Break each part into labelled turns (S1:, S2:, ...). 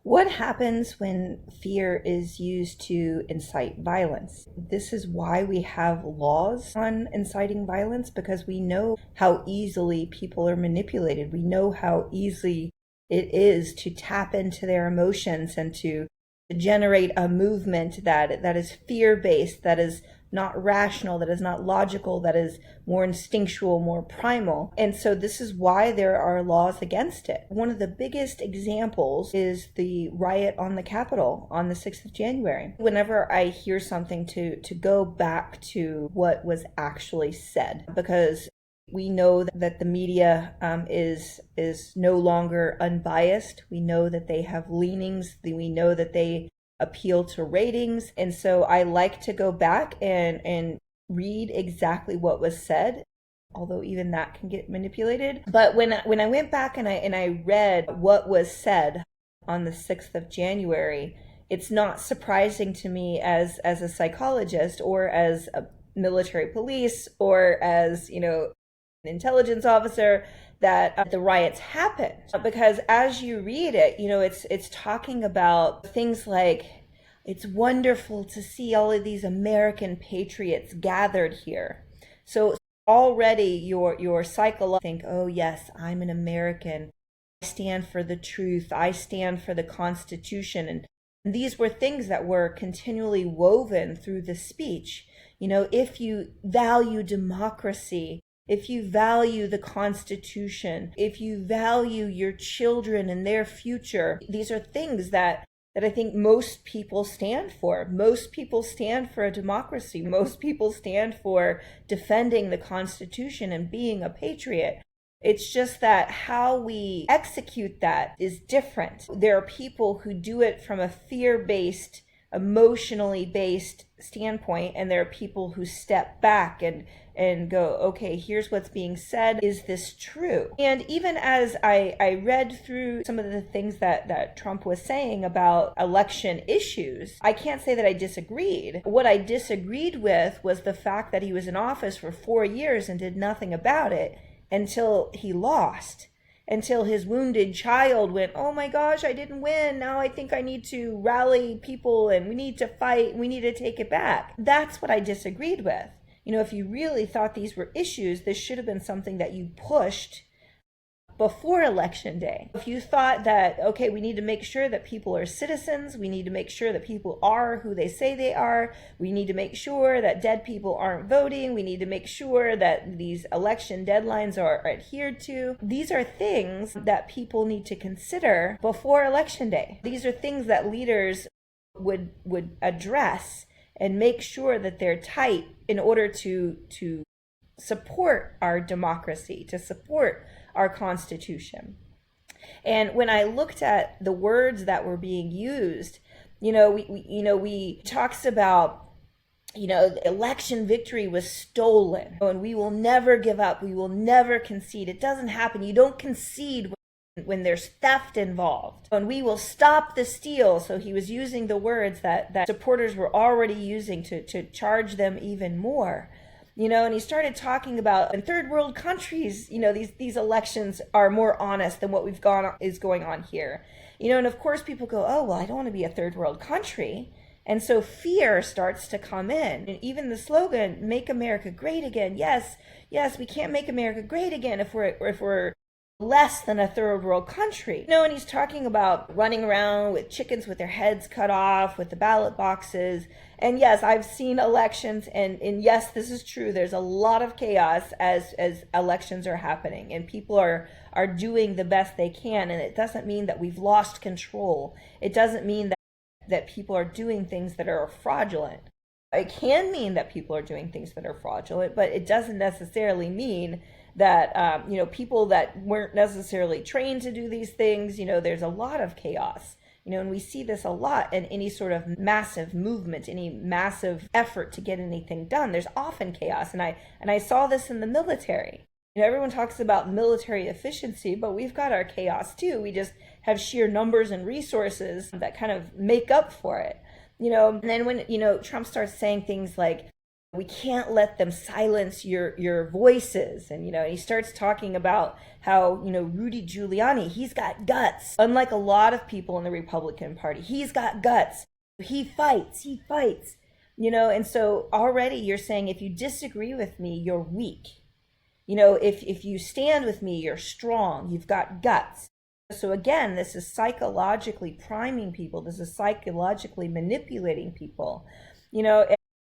S1: What happens when fear is used to incite violence? This is why we have laws on inciting violence, because we know how easily people are manipulated. We know how easy it is to tap into their emotions and to generate a movement that is fear-based, that is not rational, that is not logical, that is more instinctual, more primal. And so this is why there are laws against it. One of the biggest examples is the riot on the Capitol on the 6th of January. Whenever I hear something, to go back to what was actually said, because we know that the media is no longer unbiased. We know that they have leanings. We know that they appeal to ratings. And so I like to go back and read exactly what was said, although even that can get manipulated. But when I went back and I read what was said on the 6th of January, it's not surprising to me as a psychologist or as a military police or as, an intelligence officer, that the riots happened. Because as you read it, it's talking about things like, it's wonderful to see all of these American patriots gathered here. So already your psychology think, oh yes, I'm an American. I stand for the truth. I stand for the Constitution. And these were things that were continually woven through the speech. If you value democracy, if you value the Constitution, if you value your children and their future, these are things that I think most people stand for. Most people stand for a democracy. Most people stand for defending the Constitution and being a patriot. It's just that how we execute that is different. There are people who do it from a fear-based, emotionally based standpoint, and there are people who step back and go, okay, here's what's being said. Is this true? And even as I read through some of the things that Trump was saying about election issues, I can't say that I disagreed. What I disagreed with was the fact that he was in office for 4 years and did nothing about it until he lost. Until his wounded child went, oh my gosh, I didn't win. Now I think I need to rally people and we need to fight. We need to take it back. That's what I disagreed with. If you really thought these were issues, this should have been something that you pushed before Election Day. If you thought that, okay, we need to make sure that people are citizens, we need to make sure that people are who they say they are, we need to make sure that dead people aren't voting, we need to make sure that these election deadlines are adhered to. These are things that people need to consider before Election Day. These are things that leaders would address and make sure that they're tight in order to support our democracy, to support our Constitution. And when I looked at the words that were being used, we talks about, election victory was stolen, and we will never give up. We will never concede. It doesn't happen. You don't concede when there's theft involved. And we will stop the steal. So he was using the words that supporters were already using to charge them even more. And he started talking about in third world countries, these elections are more honest than what is going on here. And of course people go, oh, well, I don't want to be a third world country. And so fear starts to come in. And even the slogan, make America great again. Yes, we can't make America great again if we're less than a third world country. And he's talking about running around with chickens with their heads cut off, with the ballot boxes. And yes, I've seen elections, and yes, this is true. There's a lot of chaos as elections are happening, and people are doing the best they can. And it doesn't mean that we've lost control. It doesn't mean that people are doing things that are fraudulent. It can mean that people are doing things that are fraudulent, but it doesn't necessarily mean that, people that weren't necessarily trained to do these things, there's a lot of chaos, and we see this a lot in any sort of massive movement, any massive effort to get anything done. There's often chaos. And I saw this in the military. Everyone talks about military efficiency, but we've got our chaos too. We just have sheer numbers and resources that kind of make up for it. And then when, Trump starts saying things like, we can't let them silence your voices. And he starts talking about how Rudy Giuliani, he's got guts, unlike a lot of people in the Republican Party. He's got guts. He fights. And so already you're saying, if you disagree with me, you're weak. If you stand with me, you're strong. You've got guts. So again, this is psychologically priming people. This is psychologically manipulating people.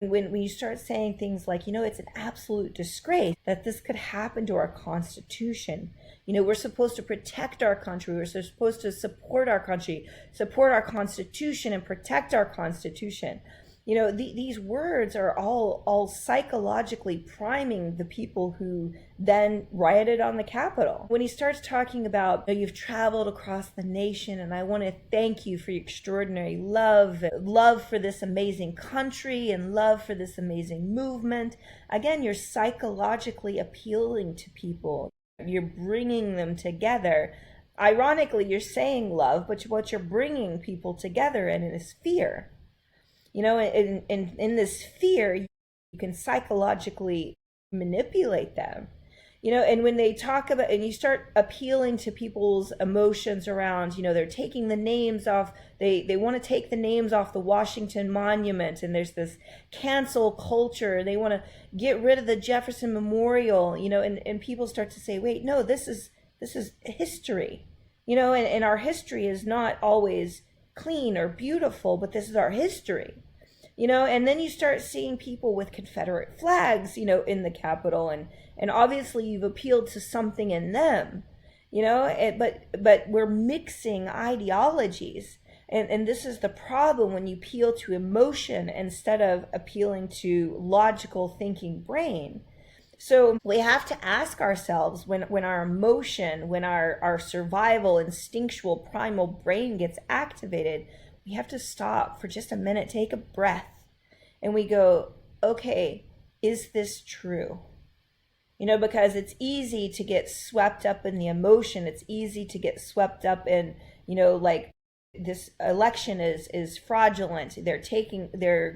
S1: When you start saying things like, it's an absolute disgrace that this could happen to our Constitution. We're supposed to protect our country. We're supposed to support our country, support our Constitution, and protect our Constitution. These words are all psychologically priming the people who then rioted on the Capitol. When he starts talking about, you've traveled across the nation, and I want to thank you for your extraordinary love for this amazing country and love for this amazing movement. Again, you're psychologically appealing to people. You're bringing them together. Ironically, you're saying love, but what you're bringing people together in is fear. In this fear, you can psychologically manipulate them. And when they talk about, and you start appealing to people's emotions around, they're taking the names off, they want to take the names off the Washington Monument, and there's this cancel culture. They want to get rid of the Jefferson Memorial, and people start to say, wait, no, this is history, and our history is not always clean or beautiful, but this is our history. And then you start seeing people with Confederate flags, in the Capitol, and obviously you've appealed to something in them, but we're mixing ideologies. And this is the problem when you appeal to emotion instead of appealing to logical thinking brain. So we have to ask ourselves, when our emotion, when our survival, instinctual, primal brain gets activated, we have to stop for just a minute, take a breath, and we go, okay, is this true? Because it's easy to get swept up in the emotion. It's easy to get swept up in, like, this election is fraudulent. They're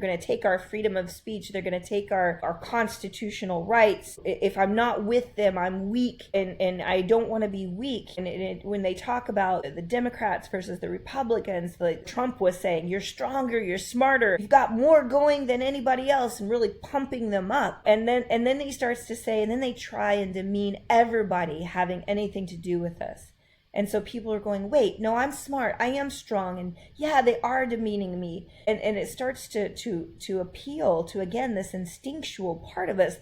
S1: going to take our freedom of speech. They're going to take our constitutional rights. If I'm not with them, I'm weak, and I don't want to be weak. And when they talk about the Democrats versus the Republicans, like Trump was saying, you're stronger, you're smarter, you've got more going than anybody else, and really pumping them up. And then he starts to say, and then they try and demean everybody having anything to do with us. And so people are going, wait, no, I'm smart, I am strong, and yeah, they are demeaning me. And it starts to appeal to, again, this instinctual part of us,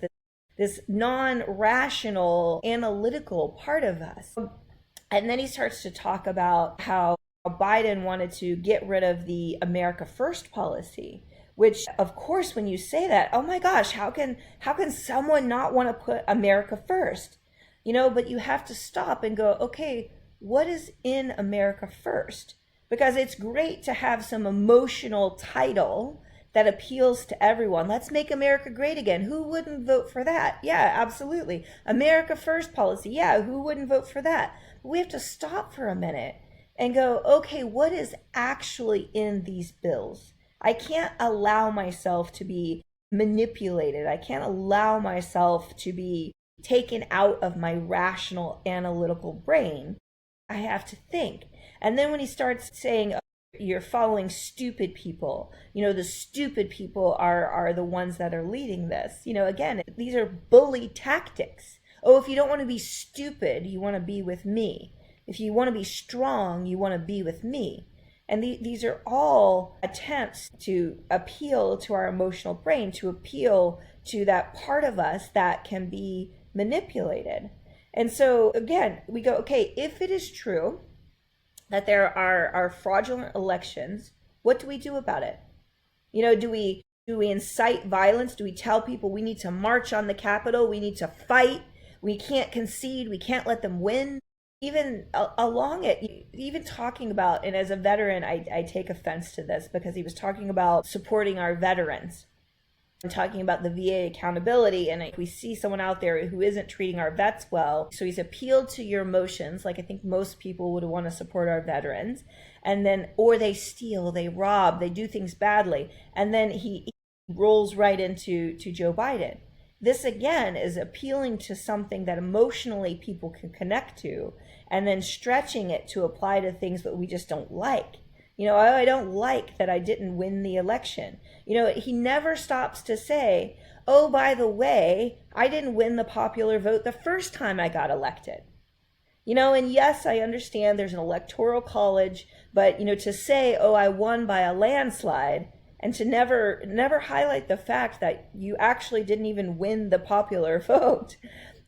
S1: this non-rational, analytical part of us. And then he starts to talk about how Biden wanted to get rid of the America First policy, which, of course, when you say that, oh my gosh, how can someone not want to put America first? But you have to stop and go, okay, what is in America First? Because it's great to have some emotional title that appeals to everyone. Let's make America great again. Who wouldn't vote for that? Yeah, absolutely. America First policy. Yeah, who wouldn't vote for that? But we have to stop for a minute and go, okay, what is actually in these bills? I can't allow myself to be manipulated. I can't allow myself to be taken out of my rational, analytical brain. I have to think. And then when he starts saying, you're following stupid people, the stupid people are the ones that are leading this, again, these are bully tactics. Oh, if you don't want to be stupid, you want to be with me. If you want to be strong, you want to be with me. And these are all attempts to appeal to our emotional brain, to appeal to that part of us that can be manipulated. And so, again, we go, okay, if it is true that there are fraudulent elections, what do we do about it? Do we incite violence? Do we tell people we need to march on the Capitol? We need to fight. We can't concede. We can't let them win. Even along it, even talking about, and as a veteran, I take offense to this because he was talking about supporting our veterans. I'm talking about the VA accountability, and if we see someone out there who isn't treating our vets well, so he's appealed to your emotions, like I think most people would want to support our veterans, and then, or they steal, they rob, they do things badly, and then he rolls right into Joe Biden. This again is appealing to something that emotionally people can connect to, and then stretching it to apply to things that we just don't like. I don't like that I didn't win the election. He never stops to say, oh, by the way, I didn't win the popular vote the first time I got elected. And yes, I understand there's an electoral college, but, to say, oh, I won by a landslide, and to never highlight the fact that you actually didn't even win the popular vote.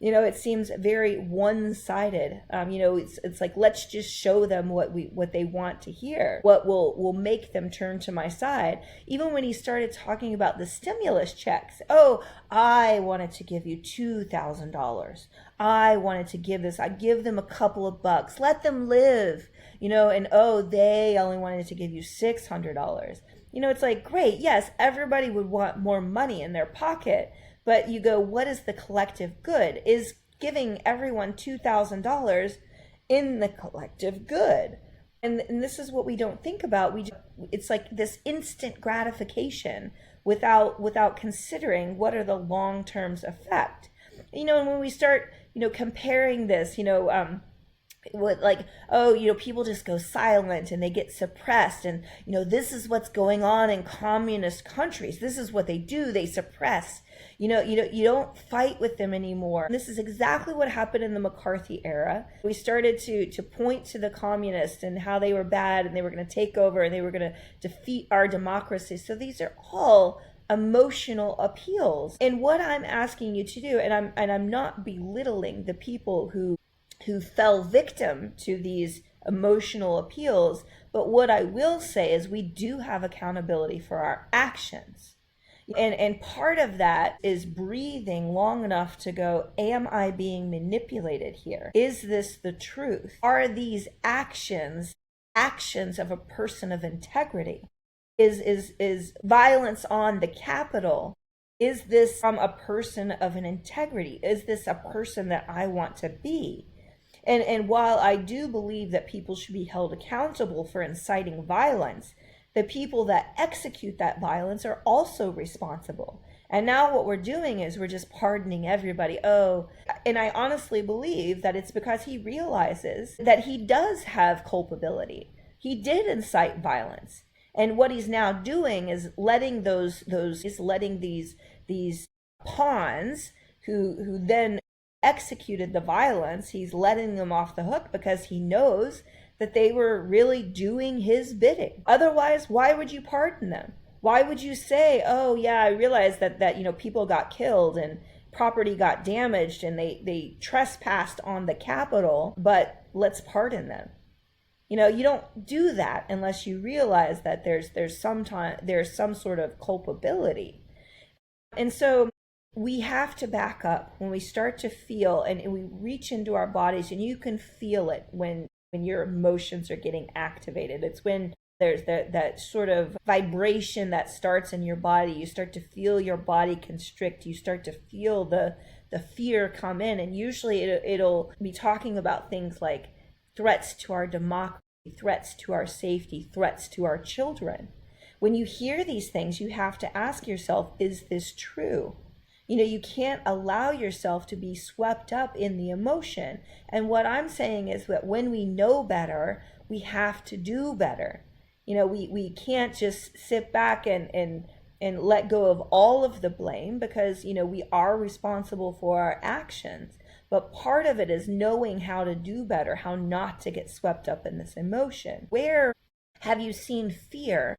S1: It seems very one-sided. It's like, let's just show them what they want to hear, what will make them turn to my side. Even when he started talking about the stimulus checks, oh, I wanted to give you $2,000. I wanted to give this. I give them a couple of bucks. Let them live. And oh, they only wanted to give you $600. It's like, great, yes, everybody would want more money in their pocket. But you go, what is the collective good? Is giving everyone $2,000 in the collective good? And this is what we don't think about. It's like this instant gratification without considering what are the long-term effect. And when we start, comparing this, people just go silent and they get suppressed, and this is what's going on in communist countries. This is what they do. They suppress. You don't fight with them anymore. And this is exactly what happened in the McCarthy era. We started to point to the communists and how they were bad, and they were going to take over, and they were going to defeat our democracy. So these are all emotional appeals. And what I'm asking you to do, and I'm not belittling the people who fell victim to these emotional appeals, but what I will say is we do have accountability for our actions. And part of that is breathing long enough to go, am I being manipulated here? Is this the truth? Are these actions of a person of integrity? Is violence on the Capitol? Is this from a person of an integrity? Is this a person that I want to be? And while I do believe that people should be held accountable for inciting violence, the people that execute that violence are also responsible. And now what we're doing is we're just pardoning everybody. Oh, and I honestly believe that it's because he realizes that he does have culpability. He did incite violence. And what he's now doing is letting these pawns who then executed the violence, he's letting them off the hook because he knows that they were really doing his bidding. Otherwise, why would you pardon them? Why would you say, oh yeah, I realize that people got killed and property got damaged and they trespassed on the Capitol, but let's pardon them. You don't do that unless you realize that there's some sort of culpability. And so we have to back up when we start to feel, and we reach into our bodies, and you can feel it when your emotions are getting activated. It's when there's that sort of vibration that starts in your body. You start to feel your body constrict. You start to feel the fear come in. And usually it'll be talking about things like threats to our democracy, threats to our safety, threats to our children. When you hear these things, you have to ask yourself, is this true? You can't allow yourself to be swept up in the emotion. And what I'm saying is that when we know better, we have to do better. We can't just sit back and let go of all of the blame, because, we are responsible for our actions. But part of it is knowing how to do better, how not to get swept up in this emotion. Where have you seen fear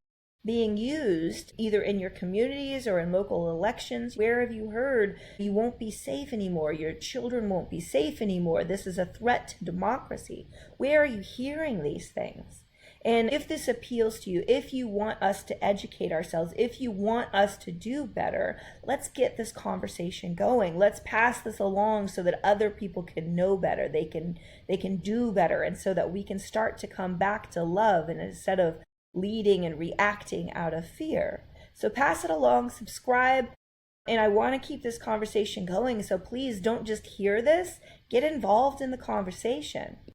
S1: being used, either in your communities or in local elections? Where have you heard you won't be safe anymore, your children won't be safe anymore, this is a threat to democracy? Where are you hearing these things? And if this appeals to you, if you want us to educate ourselves, if you want us to do better, let's get this conversation going. Let's pass this along so that other people can know better, they can do better, and so that we can start to come back to love, and instead of leading and reacting out of fear. So pass it along, subscribe, and I want to keep this conversation going. So please don't just hear this, get involved in the conversation.